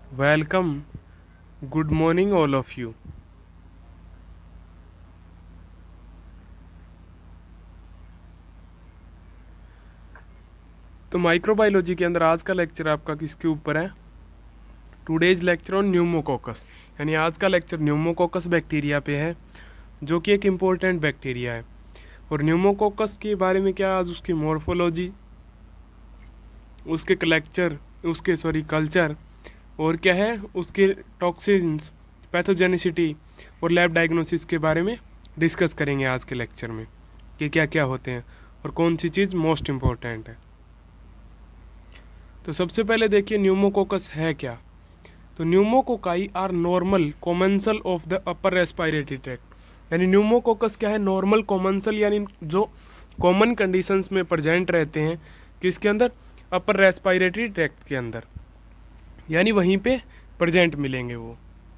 Welcome. Good morning, all of you. तो microbiology के अंदर आज का लेक्चर आपका किसके ऊपर है? टुडेज लेक्चर ऑन न्यूमोकोकस, यानी आज का लेक्चर न्यूमोकोकस बैक्टीरिया पे है, जो कि एक इम्पोर्टेंट बैक्टीरिया है। और न्यूमोकोकस के बारे में क्या आज उसकी मॉर्फोलॉजी, उसके कल्चर और क्या है उसके टॉक्सिन्स, पैथोजेनिसिटी और लैब डायग्नोसिस के बारे में डिस्कस करेंगे आज के लेक्चर में कि क्या क्या होते हैं और कौन सी चीज़ मोस्ट इम्पोर्टेंट है। तो सबसे पहले देखिए न्यूमोकोकस है क्या। तो pneumococci are normal commensal of the upper respiratory tract, यानी न्यूमोकोकस क्या है? नॉर्मल कोमेंसल, यानी जो कॉमन कंडीशंस में प्रेजेंट रहते हैं किसके अंदर? अपर रेस्पिरेटरी ट्रैक्ट के अंदर, यानी वहीं पे प्रेजेंट मिलेंगे वो।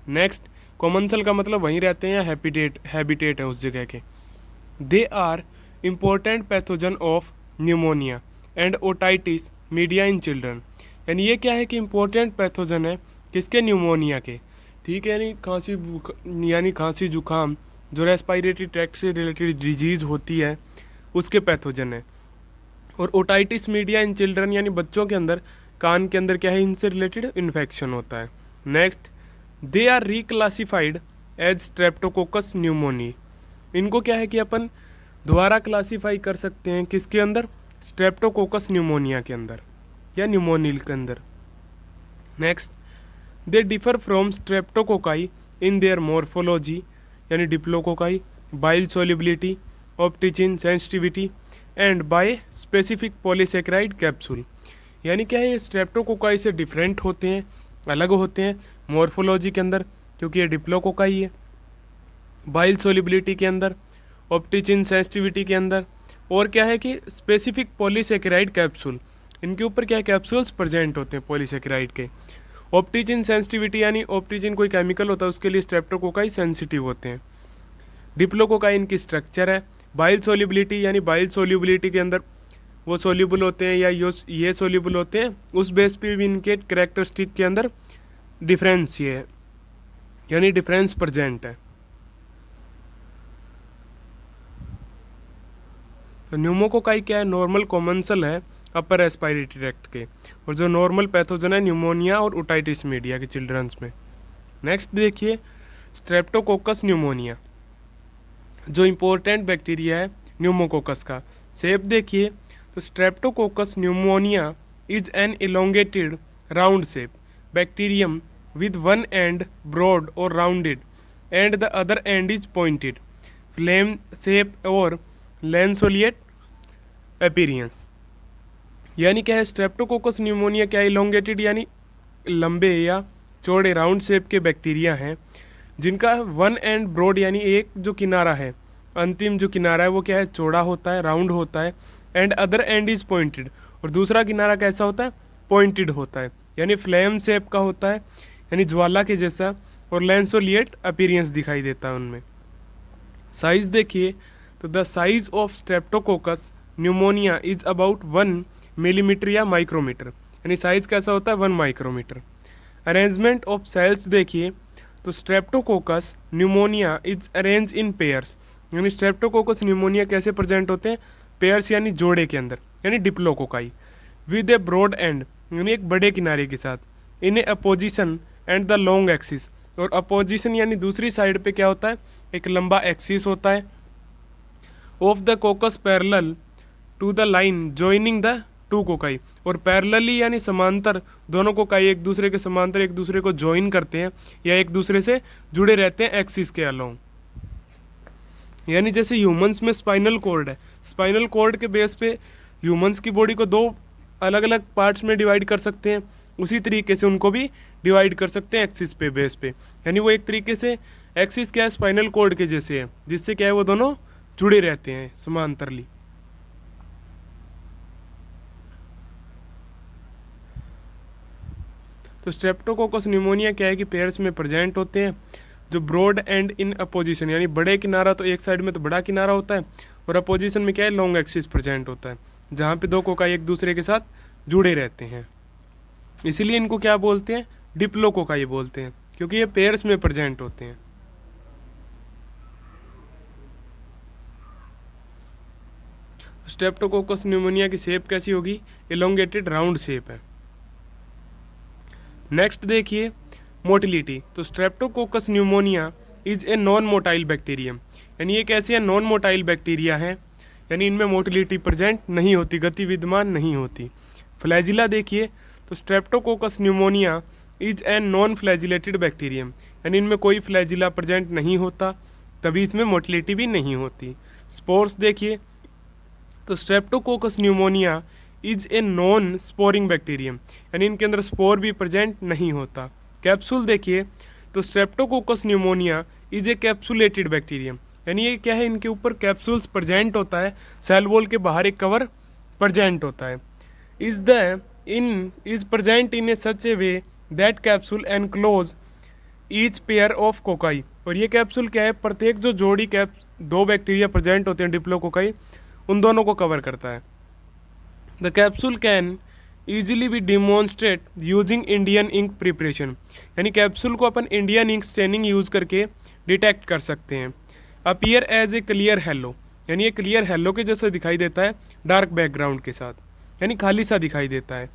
नेक्स्ट, कोमेंसल का मतलब वहीं रहते हैं, हैबिटेट है उस जगह के। They are important pathogen of pneumonia and otitis media in children, यानी ये क्या है कि इम्पोर्टेंट पैथोजन है किसके? न्यूमोनिया के। ठीक है, यानी खांसी जुकाम जो रेस्पिरेटरी ट्रैक्ट से रिलेटेड डिजीज होती है उसके पैथोजन है। और ओटाइटिस मीडिया इन चिल्ड्रन, यानी बच्चों के अंदर कान के अंदर क्या है, इनसे रिलेटेड इन्फेक्शन होता है। Next, they are reclassified as streptococcus pneumoniae, इनको क्या है कि अपन दोबारा क्लासीफाई कर सकते हैं किसके अंदर? स्ट्रेप्टोकोकस न्यूमोनिया के अंदर या न्यूमोनिल के अंदर। Next, they differ from streptococci in their morphology, यानी diplococci, bile solubility, optochin sensitivity and by specific polysaccharide capsule, यानी क्या है ये स्ट्रेप्टोकोकाई से डिफरेंट होते हैं, अलग होते हैं मॉर्फोलॉजी के अंदर क्योंकि ये डिप्लोकोकाई है, बाइल सोलिबिलिटी के अंदर, ऑप्टिचिन सेंसिटिविटी के अंदर, और क्या है कि स्पेसिफिक पॉलीसेकेराइड कैप्सूल, इनके ऊपर क्या कैप्सूल्स प्रेजेंट होते हैं पॉलीसेकेराइड के। ऑप्टिचिन सेंसिटिविटी, यानी ऑप्टिचिन कोई केमिकल होता है उसके लिए स्ट्रेप्टोकोकाई सेंसिटिव होते हैं। डिप्लोकोकाई इनकी स्ट्रक्चर है। बाइल सोल्यूबिलिटी, यानी बाइल सोल्यूबिलिटी के अंदर वो सोल्यूबल होते हैं या ये सोल्यूबल होते हैं, उस बेस पे भी इनके कैरेक्टरिस्टिक के अंदर डिफरेंस ये है, यानी डिफरेंस प्रेजेंट है। तो न्यूमोकोकाई क्या है? नॉर्मल कोमेंसल है अपर रेस्पिरेटरी ट्रैक्ट के, और जो नॉर्मल पैथोजन है न्यूमोनिया और ओटाइटिस मीडिया के चिल्ड्रंस में। नेक्स्ट देखिए स्ट्रेप्टोकोकस न्यूमोनिया, जो इम्पोर्टेंट बैक्टीरिया है न्यूमोकोकस का। शेप देखिए, तो streptococcus pneumoniae is an elongated round shape bacterium with one end broad or rounded and the other end is pointed, flame shape और lanceolate appearance, यानी क्या है? स्ट्रेप्टोकोकस न्यूमोनिया क्या है? इलोंगेटेड यानी लंबे या चौड़े राउंड शेप के बैक्टीरिया हैं जिनका वन एंड ब्रॉड, यानी एक जो किनारा है, अंतिम जो किनारा है वो क्या है? चौड़ा होता है, राउंड होता है, and other and is pointed, और दूसरा किनारा कैसा होता है? पॉइंटेड होता है, यानी फ्लेम शेप का होता है, यानी ज्वाला के जैसा, और लैंसोलिएट अपीयरेंस दिखाई देता है उनमें। साइज देखिए, तो the size of streptococcus pneumoniae is about 1 millimetre या माइक्रोमीटर, यानी साइज कैसा होता है? 1 माइक्रोमीटर। अरेंजमेंट ऑफ सेल्स देखिए, तो streptococcus pneumoniae is arrange in pairs, यानी स्ट्रेप्टोकोकस न्यूमोनिया कैसे प्रेजेंट होते हैं? पेयर्स यानी जोड़े के अंदर, यानी diplococci, with a broad end, यानी एक बड़े किनारे के साथ, in a apposition and the long axis, और अपोजिशन यानी दूसरी साइड पे क्या होता है? एक लंबा एक्सिस होता है। Of the coccus parallel to the line joining the two cocci, और पैरेलली यानी समांतर, दोनों कोकाई एक दूसरे के समांतर एक दूसरे को ज्वाइन करते हैं या एक दूसरे से जुड़े रहते हैं एक्सिस के अलोंग, यानी जैसे ह्यूमंस में स्पाइनल कॉर्ड है, स्पाइनल कॉर्ड के बेस पे ह्यूमंस की बॉडी को 2 अलग अलग पार्ट्स में डिवाइड कर सकते हैं, उसी तरीके से उनको भी डिवाइड कर सकते हैं एक्सिस पे बेस पे, यानी वो एक तरीके से एक्सिस क्या है? स्पाइनल कॉर्ड के जैसे है, जिससे क्या है वो दोनों जुड़े रहते हैं समांतरली। तो स्ट्रेप्टोकोकस न्यूमोनिया क्या है कि पेयर्स में प्रेजेंट होते हैं, जो ब्रॉड एंड इन अपोजिशन, यानी बड़े किनारा, तो एक साइड में तो बड़ा किनारा होता है और अपोजिशन में क्या है? लॉन्ग एक्सिस प्रेजेंट होता है, जहाँ पे 2 कोकाई एक दूसरे के साथ जुड़े रहते हैं, इसीलिए इनको क्या बोलते हैं? डिप्लोकोकाई बोलते हैं, क्योंकि ये पेयर्स में प्रेजेंट होते हैं। स्ट्रेप्टोकोकस न्यूमोनिया की शेप कैसी होगी? एलोंगेटेड राउंड शेप है। नेक्स्ट देखिए मोटिलिटी। तो streptococcus pneumoniae is a non motile bacterium, यानी ये कैसी है? नॉन मोटाइल बैक्टीरिया है, यानी इनमें मोटिलिटी प्रेजेंट नहीं होती, गति विद्यमान नहीं होती। फ्लैजिला देखिए, तो streptococcus pneumoniae is a non flagellated bacterium, यानी इनमें कोई फ्लैजिला प्रेजेंट नहीं होता, तभी इसमें मोटिलिटी भी नहीं होती। स्पोर्स देखिए, तो streptococcus pneumoniae is a non sporing bacterium, यानी इनके अंदर स्पोर भी प्रेजेंट नहीं होता। कैप्सूल देखिए, तो streptococcus pneumoniae is a capsulated bacterium, यानी ये क्या है? इनके ऊपर कैप्सूल्स प्रेजेंट होता है, सेल वॉल के बाहर एक कवर प्रेजेंट होता है। Is present in A such A way that capsule enclose each pair of cocci, और ये कैप्सूल क्या है? प्रत्येक जो जोड़ी दो बैक्टीरिया प्रेजेंट होते हैं डिप्लोकोकाई, उन दोनों को कवर करता है। The capsule can easily be demonstrate using Indian ink preparation, यानी कैप्सूल को अपन इंडियन इंक स्टेनिंग यूज करके डिटेक्ट कर सकते हैं। Appear as a clear halo, यानी ये क्लियर हेलो के जैसा दिखाई देता है डार्क बैकग्राउंड के साथ, यानी खाली सा दिखाई देता है।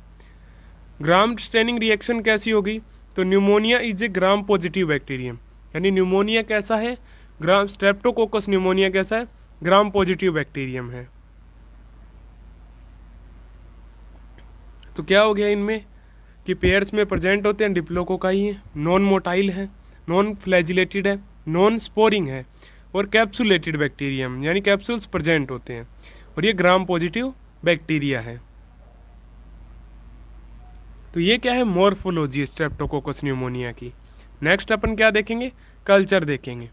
ग्राम स्टेनिंग रिएक्शन कैसी होगी? तो pneumonia is a gram positive bacterium, यानी न्यूमोनिया कैसा है? ग्राम स्ट्रेप्टोकोकस न्यूमोनिया कैसा है? ग्राम पॉजिटिव बैक्टीरियम है। तो क्या हो गया इनमें कि पेयर्स में प्रेजेंट होते हैं डिप्लोकोकाई है, नॉन मोटाइल है, नॉन फ्लैजिलेटेड है, नॉन स्पोरिंग है, और कैप्सुलेटेड बैक्टीरियम, यानी कैप्सूल्स प्रेजेंट होते हैं, और ये ग्राम पॉजिटिव बैक्टीरिया है। तो ये क्या है? मॉर्फोलॉजी स्ट्रेप्टोकोकस न्यूमोनिया की। नेक्स्ट अपन क्या देखेंगे? कल्चर देखेंगे।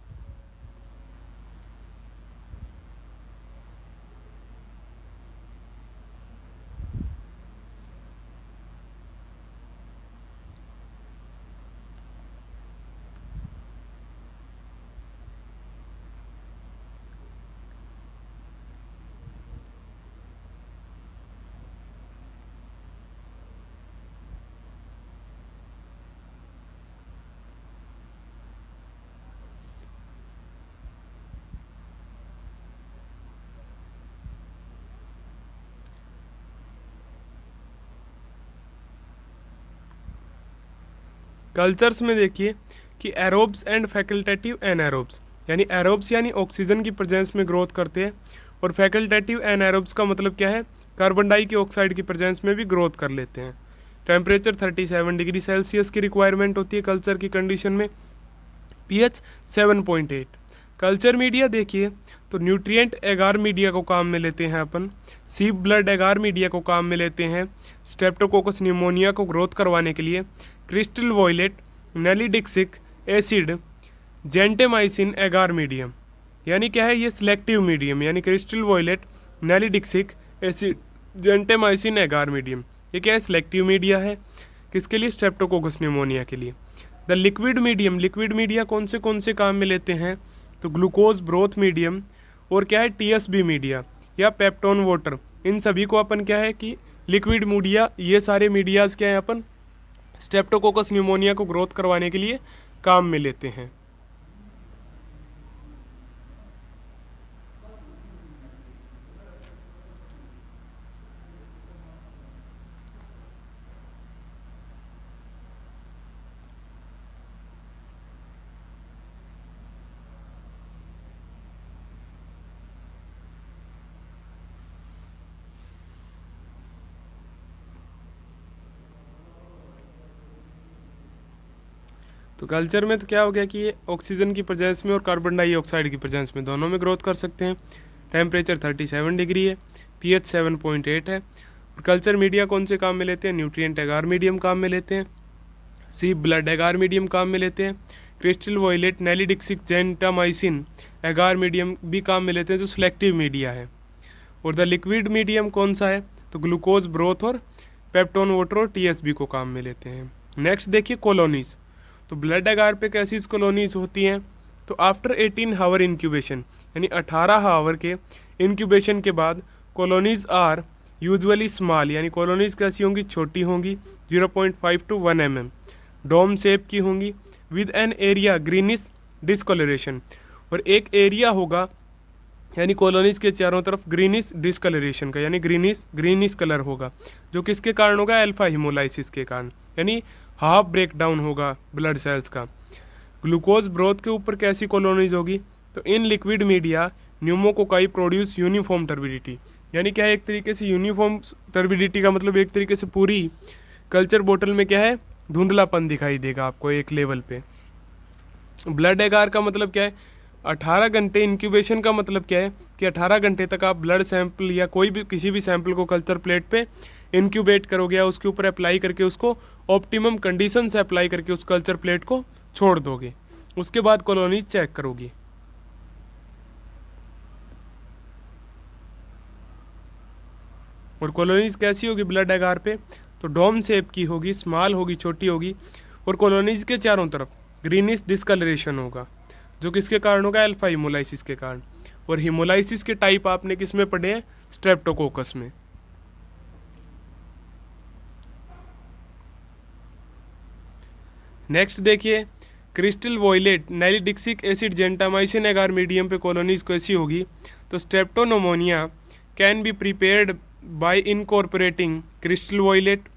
कल्चर्स में देखिए कि एरोब्स एंड फैकल्टेटिव एनारोब्स, यानी एरोब्स यानी ऑक्सीजन की प्रेजेंस में ग्रोथ करते हैं, और फैकल्टेटिव एनारोब्स का मतलब क्या है? कार्बन डाइऑक्साइड की प्रेजेंस में भी ग्रोथ कर लेते हैं। टेम्परेचर 37 डिग्री सेल्सियस की रिक्वायरमेंट होती है कल्चर की कंडीशन में। पीएच 7.8। कल्चर मीडिया देखिए, तो न्यूट्रिएंट एगार मीडिया को काम में लेते हैं अपन, सीप ब्लड एगार मीडिया को काम में लेते हैं स्ट्रेप्टोकोकस न्यूमोनिया को ग्रोथ करवाने के लिए। क्रिस्टल वॉयलेट नेलिडिक्सिक एसिड जेंटेमाइसिन एगार मीडियम, यानी क्या है? ये सिलेक्टिव मीडियम, यानी क्रिस्टल वॉयलेट नेलिडिक्सिक एसिड जेंटेमाइसिन एगार मीडियम, ये क्या है? सिलेक्टिव मीडिया है। किसके लिए? स्ट्रेप्टोकोकस न्यूमोनिया के लिए। The liquid medium, liquid media कौन से काम में लेते हैं? तो ग्लूकोज ब्रोथ मीडियम, और क्या है? टीएसबी मीडिया या पेप्टोन वाटर, इन सभी को अपन क्या है कि लिक्विड मीडिया, ये सारे मीडियाज क्या है? अपन स्ट्रेप्टोकोकस न्यूमोनिया को ग्रोथ करवाने के लिए काम में लेते हैं। तो कल्चर में तो क्या हो गया कि ये ऑक्सीजन की प्रेजेंस में और कार्बन डाइऑक्साइड की प्रेजेंस में दोनों में ग्रोथ कर सकते हैं। टेम्परेचर 37 डिग्री है, पीएच 7.8 है, और कल्चर मीडिया कौन से काम में लेते हैं? न्यूट्रिएंट एगार मीडियम काम में लेते हैं, सीप ब्लड एगार मीडियम काम में लेते हैं, crystal violet नेलिडिक्सिक gentamicin agar medium भी काम में लेते हैं जो सिलेक्टिव मीडिया है। और द लिक्विड मीडियम कौन सा है? तो ग्लूकोज ब्रोथ और पेप्टोन वाटर और टीएसबी को काम में लेते हैं। नेक्स्ट देखिए कॉलोनीज। तो ब्लड एगार पे कैसी कॉलोनीज होती हैं? तो आफ्टर 18 हावर इंक्यूबेशन, यानी 18 आवर के इंक्यूबेशन के बाद कॉलोनीज आर यूजुअली स्मॉल, यानी कॉलोनीज कैसी होंगी? छोटी होंगी, 0.5 to 1 mm। डोम शेप की होंगी, with an area greenish discoloration, और एक एरिया होगा यानी कॉलोनीज के चारों तरफ ग्रीनिश डिस्कलरेशन का, यानी ग्रीनिश कलर होगा, जो किसके कारण होगा, अल्फा हिमोलाइसिस के कारण, यानी हाफ ब्रेक डाउन होगा ब्लड सेल्स का। ग्लूकोज ब्रोथ के ऊपर कैसी कॉलोनीज होगी, तो in liquid media pneumococci produce uniform turbidity, यानी क्या है, एक तरीके से यूनिफॉर्म टर्बिडिटी का मतलब एक तरीके से पूरी कल्चर बोतल में क्या है, धुंधलापन दिखाई देगा आपको एक लेवल पे। ब्लड एगार का मतलब क्या है, 18 घंटे इंक्यूबेशन का मतलब क्या है कि 18 घंटे तक आप ब्लड सैंपल या कोई भी किसी भी सैंपल को कल्चर प्लेट पे इंक्यूबेट करोगे या उसके ऊपर अप्लाई करके उसको ऑप्टिमम कंडीशन से अप्लाई करके उस कल्चर प्लेट को छोड़ दोगे, उसके बाद कॉलोनीज चेक करोगी। और कॉलोनीज कैसी होगी ब्लड एगार पे, तो डोम शेप की होगी, स्मॉल होगी, छोटी होगी, और कॉलोनीज के चारों तरफ ग्रीनिश डिस्कलरेशन होगा, जो किसके कारण होगा, अल्फा हिमोलाइसिस के कारण। और हिमोलाइसिस के टाइप आपने किस में पढ़े हैं, स्ट्रेप्टोकोकस में। नेक्स्ट देखिए, crystal violet nalidixic acid gentamicin agar medium पे कॉलोनीज कैसी होगी, तो streptopneumonia can be prepared by incorporating crystal violet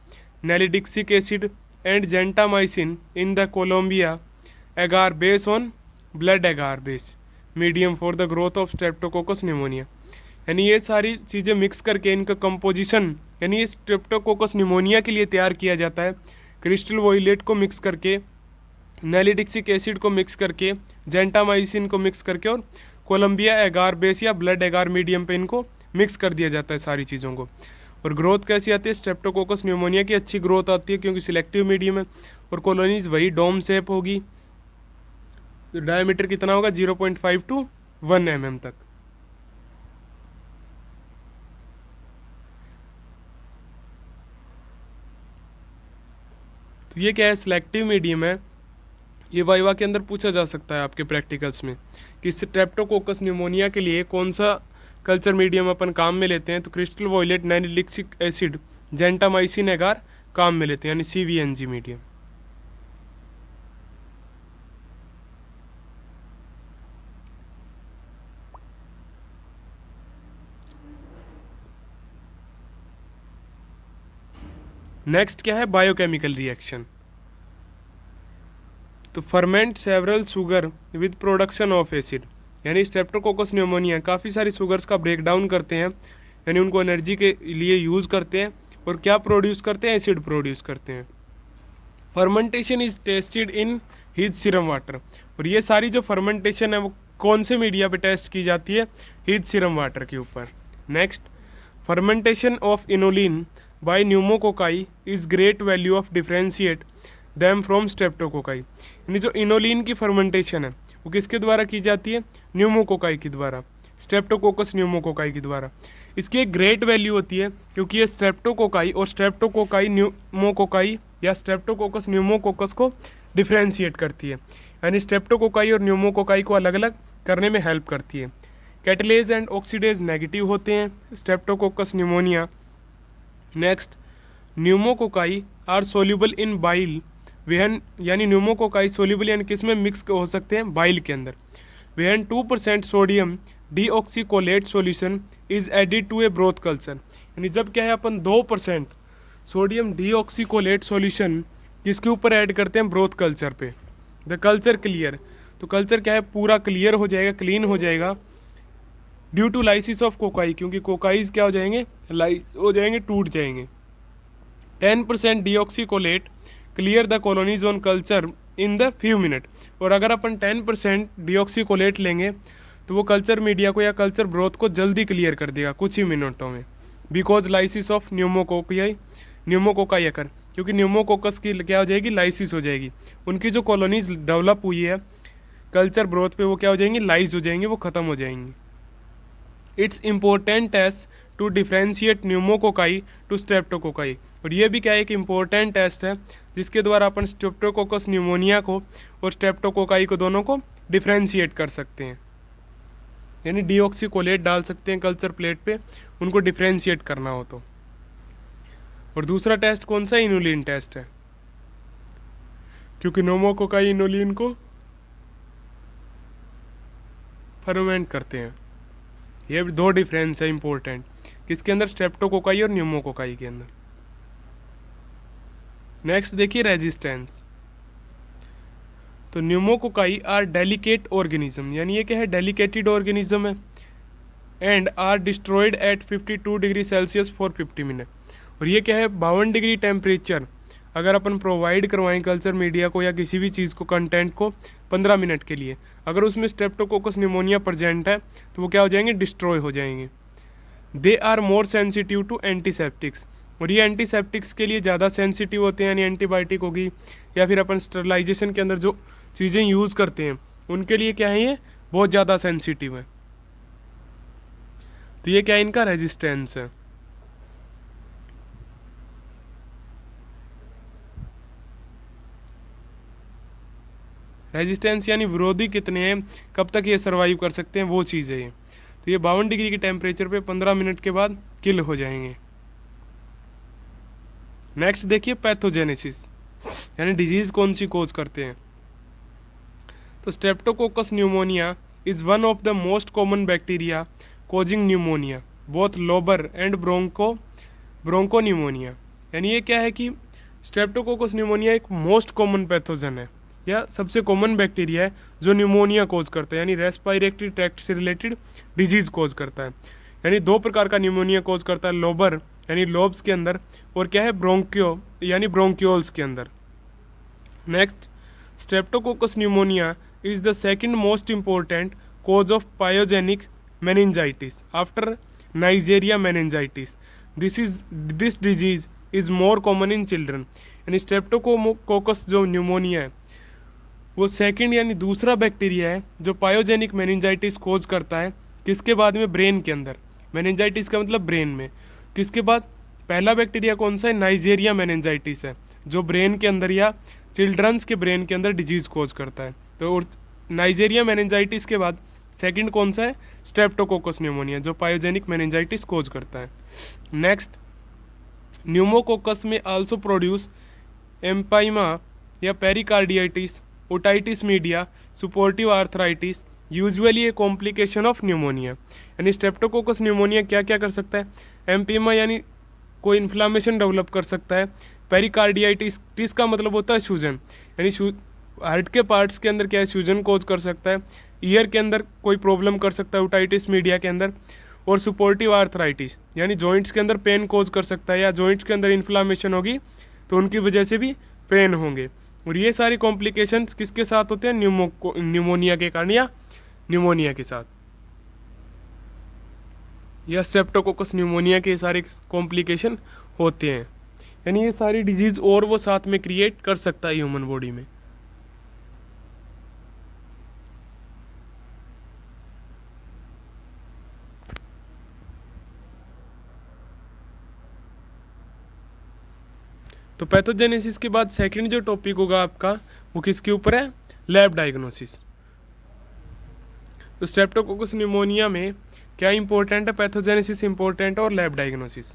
nalidixic acid and gentamicin in the Columbia agar base on blood agar base medium for the growth of streptococcus pneumoniae, यानी ये सारी चीज़ें mix करके इनका कंपोजिशन, यानी ये स्ट्रेप्टोकोकस न्यूमोनिया के लिए तैयार किया जाता है। क्रिस्टल वॉयलेट को मिक्स करके, नैलिडिक्सिक एसिड को मिक्स करके, जेंटामाइसिन को मिक्स करके, और कोलंबिया एगार बेस या ब्लड एगार मीडियम पे इनको मिक्स कर दिया जाता है सारी चीज़ों को। और ग्रोथ कैसी आती है, स्ट्रेप्टोकोकस न्यूमोनिया की अच्छी ग्रोथ आती है क्योंकि सिलेक्टिव मीडियम है, और कॉलोनीज वही डोम शेप होगी। डायमीटर कितना होगा, 0.5 to 1 mm तक। तो ये क्या है, सिलेक्टिव मीडियम है। ये वाइवा के अंदर पूछा जा सकता है आपके प्रैक्टिकल्स में कि स्ट्रेप्टोकोकस न्यूमोनिया के लिए कौन सा कल्चर मीडियम अपन काम में लेते हैं, तो crystal violet nalidixic acid gentamicin एगार काम में लेते हैं, यानी CVNG मीडियम। नेक्स्ट क्या है, बायोकेमिकल रिएक्शन। तो ferment several sugar with production of acid, यानी स्ट्रेप्टोकोकस न्यूमोनिया काफ़ी सारी शुगर्स का ब्रेक डाउन करते हैं, यानी उनको एनर्जी के लिए यूज़ करते हैं, और क्या प्रोड्यूस करते हैं, एसिड प्रोड्यूस करते हैं। Fermentation is tested in heat serum water, और ये सारी जो फर्मेंटेशन है वो कौन से मीडिया पे टेस्ट की जाती है, हीट सीरम वाटर के ऊपर। Next, fermentation of inulin by pneumococci is great value of differentiate them from streptococci, यानी जो इनोलिन की फर्मेंटेशन है वो किसके द्वारा की जाती है, न्यूमोकोकाई के द्वारा, स्ट्रेप्टोकोकस न्यूमोकोकाई के द्वारा। इसकी एक ग्रेट वैल्यू होती है क्योंकि ये स्ट्रेप्टोकोकाई और स्ट्रेप्टोकोकाई न्यूमोकोकाई या स्ट्रेप्टोकोकस न्यूमोकोकस को डिफ्रेंशिएट करती है, यानी स्ट्रेप्टोकोकाई और न्यूमोकोकाई को अलग अलग करने में हेल्प करती है। कैटलेज एंड ऑक्सीडेज नेगेटिव होते हैं streptococcus pneumoniae. Next, pneumococci are soluble in bile when, यानी न्यूमोकोकाई सोल्यूबल यानी किस में मिक्स हो सकते हैं, बाइल के अंदर। When 2% sodium deoxycholate solution is added to a broth culture, यानी जब क्या है अपन 2% सोडियम डीऑक्सीकोलेट सॉल्यूशन किसके ऊपर ऐड करते हैं, ब्रोथ कल्चर पे, द कल्चर क्लियर, तो कल्चर क्या है पूरा क्लियर हो जाएगा, क्लीन हो जाएगा, due to lysis of cocci, क्योंकि कोकाईज क्या हो जाएंगे, हो जाएंगे, टूट जाएंगे। 10% deoxycholate clear the colonies on culture in the few minute, और अगर अपन 10% डीऑक्सीकोलेट लेंगे तो वो कल्चर मीडिया को या कल्चर ब्रोथ को जल्दी क्लियर कर देगा कुछ ही मिनटों में, बिकॉज लाइसिस ऑफ न्यूमोकोकाई अकर, क्योंकि न्यूमोकोकस की क्या हो जाएगी, लाइसिस हो जाएगी, उनकी जो कॉलोनीज डेवलप हुई है कल्चर ब्रोथ पे वो क्या हो जाएंगी, लाइज हो जाएंगी, वो ख़त्म हो जाएंगी। It's important test to differentiate pneumococci to streptococci, और ये भी क्या एक इम्पोर्टेंट टेस्ट है जिसके द्वारा अपन स्ट्रेप्टोकोकस न्यूमोनिया को और स्ट्रेप्टोकोकाई को दोनों को डिफ्रेंशिएट कर सकते हैं, यानी डीऑक्सीकोलेट डाल सकते हैं कल्चर प्लेट पे उनको डिफ्रेंशिएट करना हो तो। और दूसरा टेस्ट कौन सा, इनुलिन टेस्ट है। क्योंकि न्यूमोकोकाई इनोलिन को फर्मेंट करते हैं। ये दो डिफरेंस है इंपॉर्टेंट, किसके अंदर, स्ट्रेप्टोकोकाई और न्यूमोकोकाई के अंदर। नेक्स्ट देखिए रेजिस्टेंस। तो न्यूमोकोकाई आर डेलिकेट ऑर्गेनिज्म, यानी ये क्या है, डेलिकेटेड ऑर्गेनिज्म है, and are destroyed at 52 degree Celsius for 50 minute. और ये क्या है, 52 डिग्री टेम्परेचर अगर अपन प्रोवाइड करवाएं कल्चर मीडिया को या किसी भी चीज़ को, कंटेंट को 15 मिनट के लिए, अगर उसमें स्ट्रेप्टोकोकस न्यूमोनिया प्रेजेंट है तो वो क्या हो जाएंगे, डिस्ट्रॉय हो जाएंगे। They are more sensitive to antiseptics, और ये एंटीसेप्टिक्स के लिए ज़्यादा सेंसिटिव होते हैं, यानी एंटीबायोटिक होगी या फिर अपन स्टरलाइजेशन के अंदर जो चीज़ें यूज़ करते हैं उनके लिए क्या है, ये बहुत ज़्यादा सेंसिटिव है। तो ये क्या है, इनका रेजिस्टेंस है। रेजिस्टेंस यानी विरोधी कितने हैं, कब तक ये सर्वाइव कर सकते हैं, वो चीज़ है ये। तो ये 52 डिग्री के टेम्परेचर पे 15 मिनट के बाद किल हो जाएंगे। नेक्स्ट देखिए पैथोजेनेसिस, यानी डिजीज कौन सी कोज करते हैं। तो streptococcus pneumoniae is one of the most common bacteria causing pneumonia both lobar and broncho pneumonia. यानी ये क्या है कि स्ट्रेप्टोकोकस न्यूमोनिया एक मोस्ट कॉमन पैथोजन है या सबसे कॉमन बैक्टीरिया है जो न्यूमोनिया कोज करता है, यानी रेस्पिरेटरी ट्रैक्ट से रिलेटेड डिजीज कोज करता है। यानी दो प्रकार का न्यूमोनिया कोज करता है, लोबर यानी लोब्स के अंदर, और क्या है, ब्रोंकियो यानी ब्रोंक्यूल्स के अंदर। Next, streptococcus pneumoniae is the second most important cause of pyogenic meningitis after Neisseria meningitis. This disease is more common in children. यानी स्ट्रेप्टोकोकस जो न्यूमोनिया है वो सेकंड यानी दूसरा बैक्टीरिया है जो पायोजेनिक मेनिंजाइटिस कोज करता है, किसके बाद में, ब्रेन के अंदर। मेनिंजाइटिस का मतलब ब्रेन में। किसके बाद, पहला बैक्टीरिया कौन सा है, नाइजेरिया मेनिंजाइटिस है जो ब्रेन के अंदर या चिल्ड्रंस के ब्रेन के अंदर डिजीज कोज करता है। तो नाइजेरिया मेनिंजाइटिस के बाद सेकंड कौन सा है, स्ट्रेप्टोकोकस न्यूमोनिया जो पायोजेनिक मेनिंजाइटिस कोज करता है। Next, pneumococcus may also produce empyema या pericarditis, otitis media, suppurative arthritis, usually a complication of pneumonia. यानी स्ट्रेप्टोकोकस न्यूमोनिया क्या क्या कर सकता है, एम्पीमा यानी कोई इन्फ्लामेशन डेवलप कर सकता है, पेरिकार्डियाइटिस का मतलब होता है सूजन, यानी हार्ट के पार्ट्स के अंदर क्या है, सूजन कोज कर सकता है, ईयर के अंदर कोई प्रॉब्लम कर सकता है ओटाइटिस मीडिया के अंदर, और सुपोर्टिव आर्थराइटिस यानी जॉइंट्स के अंदर पेन कोज कर सकता है, या जॉइंट्स के अंदर इन्फ्लामेशन होगी तो उनकी वजह से भी पेन होंगे। और ये सारी कॉम्प्लिकेशंस किसके साथ होते हैं, न्यूमोनिया के कारण या न्यूमोनिया के साथ, या स्ट्रेप्टोकोकस न्यूमोनिया के सारे कॉम्प्लिकेशन होते हैं। यानी ये सारी डिजीज़ और वो साथ में क्रिएट कर सकता है ह्यूमन बॉडी में। तो पैथोजेनेसिस के बाद सेकंड जो टॉपिक होगा आपका वो किसके ऊपर है, लैब डायग्नोसिस। तो स्ट्रेप्टोकोकस न्यूमोनिया में क्या इंपॉर्टेंट है, पैथोजेनेसिस इंपॉर्टेंट और लैब डायग्नोसिस।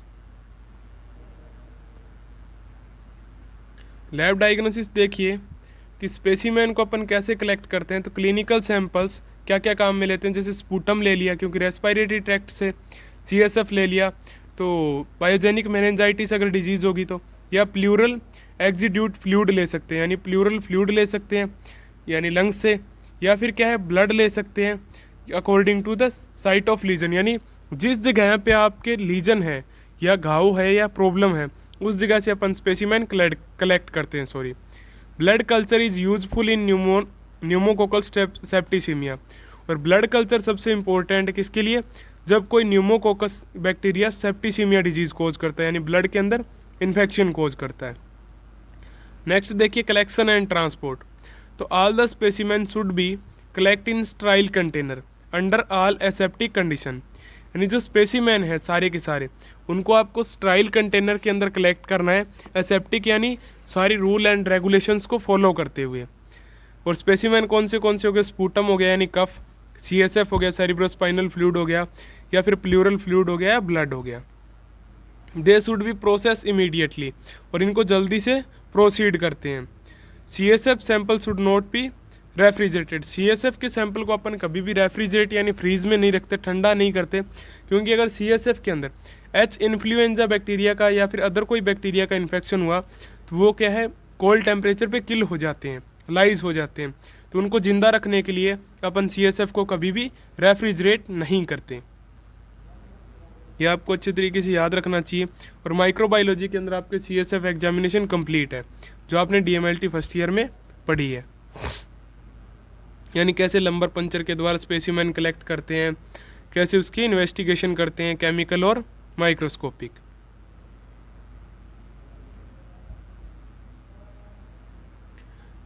लैब डायग्नोसिस देखिए कि स्पेसिमेन को अपन कैसे कलेक्ट करते हैं। तो क्लिनिकल सैंपल्स क्या क्या काम में लेते हैं, जैसे स्पूटम ले लिया क्योंकि रेस्पिरेटरी ट्रैक्ट से, CSF ले लिया तो पायोजेनिक मेनिंजाइटिस अगर डिजीज़ होगी तो, या प्लूरल एक्जिड्यूट फ्लूइड ले सकते हैं, यानी प्लूरल फ्लूइड ले सकते हैं यानी लंग्स से, या फिर क्या है, ब्लड ले सकते हैं according to the site of lesion, यानी जिस जगह पे आपके लीजन है या घाव है या प्रॉब्लम है उस जगह से अपन स्पेसिमेन कलेक्ट करते हैं। Blood culture is useful in pneumococcal septicaemia, और ब्लड कल्चर सबसे इम्पोर्टेंट है किसके लिए, जब कोई न्यूमोकोकस बैक्टीरिया सेप्टिसीमिया डिजीज़ कोज करता है, यानी ब्लड के अंदर इन्फेक्शन कोज करता है। नेक्स्ट देखिए कलेक्शन एंड ट्रांसपोर्ट। तो all the specimen should be collect in Sterlite container under all aseptic condition, यानी जो स्पेसिमेन है सारे के सारे उनको आपको स्टराइल कंटेनर के अंदर कलेक्ट करना है, एसेप्टिक यानी सारी रूल एंड रेगुलेशंस को फॉलो करते हुए। और स्पेसिमेन कौन से हो गए, स्पूटम हो गया यानी कफ, CSF हो गया सेरिब्रोस्पाइनल फ्लूइड हो गया, या फिर प्लूरल फ्लूइड हो गया या ब्लड हो गया। They should be process immediately, और इनको जल्दी से प्रोसीड करते हैं। CSF sample should not be refrigerated. CSF के सैंपल को अपन कभी भी रेफ्रिजरेट यानी फ्रीज में नहीं रखते, ठंडा नहीं करते, क्योंकि अगर CSF के अंदर H इन्फ्लुएंजा बैक्टीरिया का या फिर अदर कोई बैक्टीरिया का इन्फेक्शन हुआ तो वो क्या है, कोल्ड टेम्परेचर पे किल हो जाते हैं, लाइज हो जाते हैं। तो उनको ज़िंदा रखने के लिए अपन CSF को कभी भी रेफ्रिजरेट नहीं करते। ये आपको अच्छे तरीके से याद रखना चाहिए। और माइक्रोबायोलॉजी के अंदर आपके CSF एग्जामिनेशन कंप्लीट है, जो आपने DMLT फर्स्ट ईयर में पढ़ी है, यानी कैसे लंबर पंचर के द्वारा स्पेसिमेन कलेक्ट करते हैं, कैसे उसकी इन्वेस्टिगेशन करते हैं, केमिकल और माइक्रोस्कोपिक।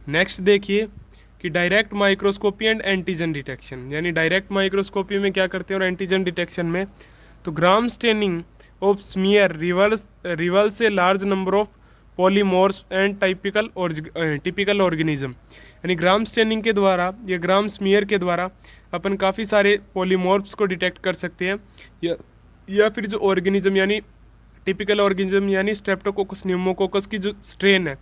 नेक्स्ट देखिए कि direct microscopy and antigen detection, यानी डायरेक्ट माइक्रोस्कोपी में क्या करते हैं और एंटीजन डिटेक्शन में, तो gram staining of smear reveals a large number of polymorphs and typical organism. यानी ग्राम स्टेनिंग के द्वारा या ग्राम स्मीयर के द्वारा अपन काफ़ी सारे पॉलीमोर्फ्स को डिटेक्ट कर सकते हैं, या फिर जो ऑर्गेनिज्म यानी टिपिकल ऑर्गेनिज्म यानी स्ट्रेप्टोकोकस न्यूमोकोकस की जो स्ट्रेन है,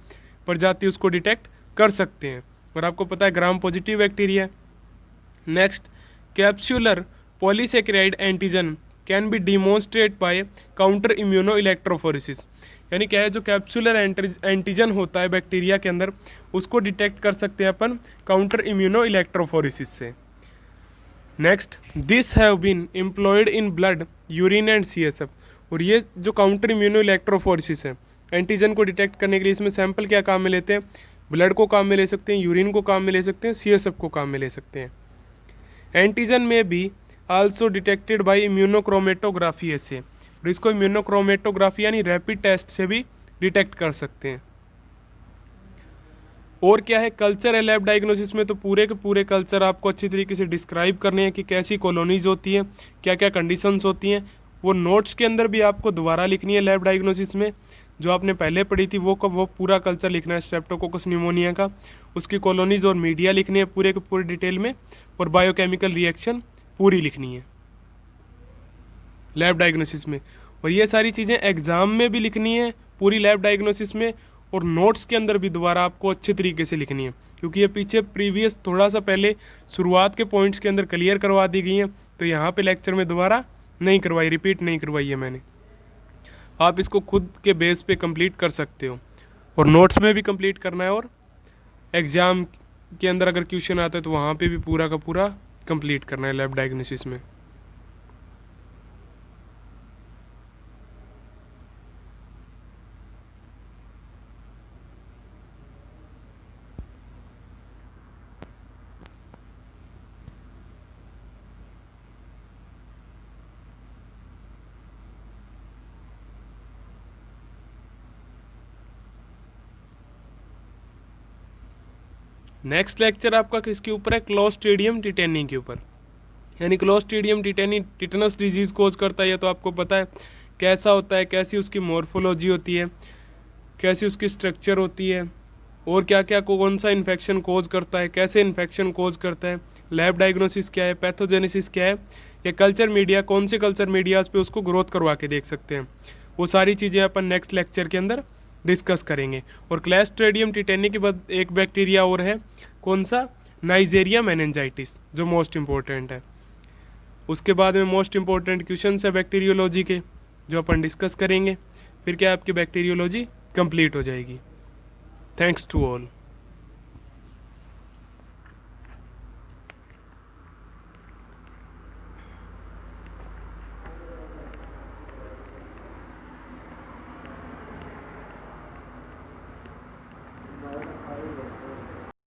प्रजाति, उसको डिटेक्ट कर सकते हैं। और आपको पता है gram positive bacteria. Next, capsular polysaccharide antigen can be demonstrate by counter immuno electrophoresis. यानी क्या है, जो कैप्सुलर एंटीजन होता है बैक्टीरिया के अंदर, उसको डिटेक्ट कर सकते हैं अपन काउंटर इम्यूनो इलेक्ट्रोफोरेसिस से। Next, this have been employed in blood, urine and CSF। और ये जो काउंटर इम्यूनो इलेक्ट्रोफोरेसिस है, एंटीजन को डिटेक्ट करने के लिए इसमें सैंपल क्या काम में लेते हैं, ब्लड को काम में ले सकते हैं, यूरिन को काम में ले सकते हैं, CSF को काम में ले सकते हैं। एंटीजन में भी आल्सो डिटेक्टेड बाय इम्यूनोक्रोमेटोग्राफी ऐसे, और इसको इम्यूनोक्रोमेटोग्राफी यानी रैपिड टेस्ट से भी डिटेक्ट कर सकते हैं। और क्या है, कल्चर है लैब डायग्नोसिस में, तो पूरे के पूरे कल्चर आपको अच्छी तरीके से डिस्क्राइब करने हैं कि कैसी कॉलोनीज होती हैं, क्या क्या कंडीशंस होती हैं। वो नोट्स के अंदर भी आपको दोबारा लिखनी है लैब डायग्नोसिस में, जो आपने पहले पढ़ी थी वो पूरा कल्चर लिखना है स्ट्रेप्टोकोकस न्यूमोनिया का, उसकी कॉलोनीज और मीडिया लिखने हैं पूरे के पूरे डिटेल में, और बायोकेमिकल रिएक्शन पूरी लिखनी है लैब डायग्नोसिस में। और ये सारी चीज़ें एग्ज़ाम में भी लिखनी है पूरी लैब डायग्नोसिस में, और नोट्स के अंदर भी दोबारा आपको अच्छे तरीके से लिखनी है, क्योंकि ये पीछे प्रीवियस थोड़ा सा पहले शुरुआत के पॉइंट्स के अंदर क्लियर करवा दी गई हैं, तो यहाँ पे लेक्चर में दोबारा नहीं करवाई, रिपीट नहीं करवाई है मैंने। आप इसको खुद के बेस पे कंप्लीट कर सकते हो, और नोट्स में भी कंप्लीट करना है, और एग्ज़ाम के अंदर अगर क्वेश्चन आता है तो वहाँ पे भी पूरा का पूरा कंप्लीट करना है लैब डायग्नोसिस में। नेक्स्ट लेक्चर आपका किसके ऊपर है, क्लोस्ट्रीडियम टिटेनी के ऊपर। यानी क्लोस्ट्रीडियम टिटेनी टिटनस डिजीज़ कोज करता है, ये तो आपको पता है कैसा होता है, कैसी उसकी मॉर्फोलॉजी होती है, कैसी उसकी स्ट्रक्चर होती है, और क्या क्या कौन सा इन्फेक्शन कोज करता है, कैसे इन्फेक्शन कोज करता है, लैब डायग्नोसिस क्या है, पैथोजेनेसिस क्या है, या कल्चर मीडिया कौन से कल्चर मीडियाज़ पे उसको ग्रोथ करवा के देख सकते हैं। वो सारी चीज़ें अपन नेक्स्ट लेक्चर के अंदर डिस्कस करेंगे। और क्लोस्ट्रीडियम टिटेनी के बाद एक बैक्टीरिया और है, कौन सा, नाइजेरिया मेनिंजाइटिस, जो मोस्ट इम्पोर्टेंट है। उसके बाद में मोस्ट इम्पोर्टेंट क्वेश्चन है बैक्टीरियोलॉजी के, जो अपन डिस्कस करेंगे। फिर क्या आपकी बैक्टीरियोलॉजी कंप्लीट हो जाएगी। Thanks to all.